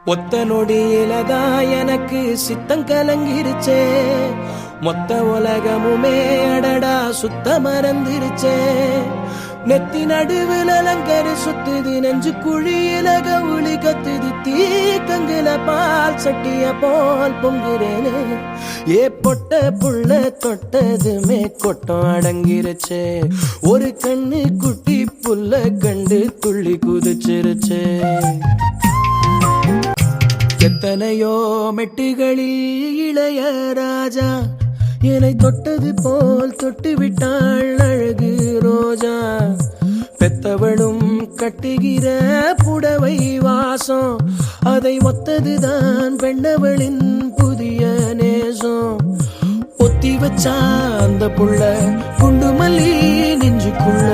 ஒத்த நொடியிலதா எனக்கு சித்தம் கலங்கிருச்சே. மொத்த உலகமுமே அடடா சுத்த மறந்துருச்சே. நெத்தி நடுவில் அலங்கரி சுத்துது, நெஞ்சு குழியில கவுளி கத்துது, தீக்கங்குல பால் சட்டிய போல் பொங்குறேனே. ஏ பொட்ட புள்ள தொட்டதுமே கொட்டம் அடங்கிருச்சே. ஒரு கண்ணு குட்டி புல்ல கண்டு துள்ளி குதிச்சிருச்சே. எத்தனையோ மெட்டுகளில் இளைய ராஜா என்னை தொட்டது போல் தொட்டு விட்டாள் அழகு ரோஜா. பெத்தவளும் கட்டுகிற புடவை வாசம், அதை ஒத்ததுதான் பெண்ணவளின் புதிய நேசம். ஒத்தி வச்சா அந்த புள்ள குண்டு மல்லி நெஞ்சுக்குள்ள